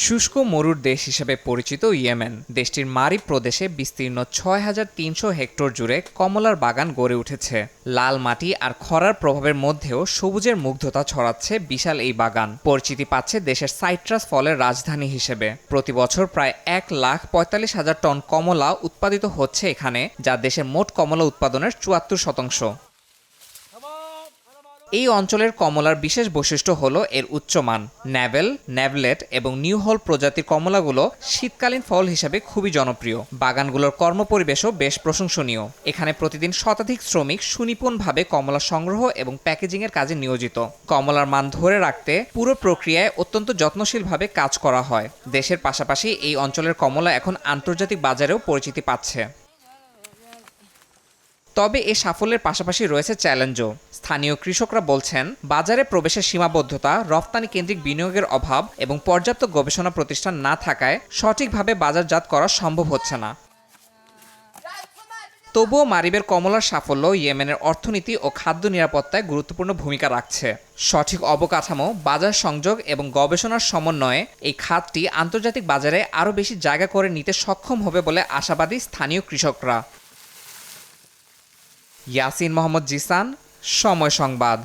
শুষ্ক মরুর দেশ হিসেবে পরিচিত ইয়েমেন দেশটির মারিব প্রদেশে বিস্তীর্ণ ৬,৩০০ হেক্টর জুড়ে কমলার বাগান গড়ে উঠেছে। লাল মাটি আর খরার প্রভাবের মধ্যেও সবুজের মুগ্ধতা ছড়াচ্ছে বিশাল এই বাগান। পরিচিতি পাচ্ছে দেশের সাইট্রাস ফলের রাজধানী হিসেবে। প্রতি বছর প্রায় ১,৪৫,০০০ টন কমলা উৎপাদিত হচ্ছে এখানে, যা দেশের মোট কমলা উৎপাদনের ৭৪%। এই অঞ্চলের কমলার বিশেষ বৈশিষ্ট্য হল এর উচ্চমান। ন্যাভেল, ন্যাভলেট এবং নিউ হল প্রজাতির কমলাগুলো শীতকালীন ফল হিসেবে খুবই জনপ্রিয়। বাগানগুলোর কর্মপরিবেশও বেশ প্রশংসনীয়। এখানে প্রতিদিন শতাধিক শ্রমিক সুনিপুণভাবে কমলা সংগ্রহ এবং প্যাকেজিংয়ের কাজে নিয়োজিত। কমলার মান ধরে রাখতে পুরো প্রক্রিয়ায় অত্যন্ত যত্নশীলভাবে কাজ করা হয়। দেশের পাশাপাশি এই অঞ্চলের কমলা এখন আন্তর্জাতিক বাজারেও পরিচিতি পাচ্ছে। তবে এ সাফল্যের পাশাপাশি রয়েছে চ্যালেঞ্জও। স্থানীয় কৃষকরা বলছেন, বাজারে প্রবেশের সীমাবদ্ধতা, রপ্তানি কেন্দ্রিক বিনিয়োগের অভাব এবং পর্যাপ্ত গবেষণা প্রতিষ্ঠান না থাকায় সঠিকভাবে বাজারজাত করা সম্ভব হচ্ছে না। তবুও মারিবের কমলার সাফল্য ইয়েমেনের অর্থনীতি ও খাদ্য নিরাপত্তায় গুরুত্বপূর্ণ ভূমিকা রাখছে। সঠিক অবকাঠামো, বাজার সংযোগ এবং গবেষণার সমন্বয়ে এই খাতটি আন্তর্জাতিক বাজারে আরও বেশি জায়গা করে নিতে সক্ষম হবে বলে আশাবাদী স্থানীয় কৃষকরা। ইয়াসিন মোহাম্মদ জিসান, সময় সংবাদ।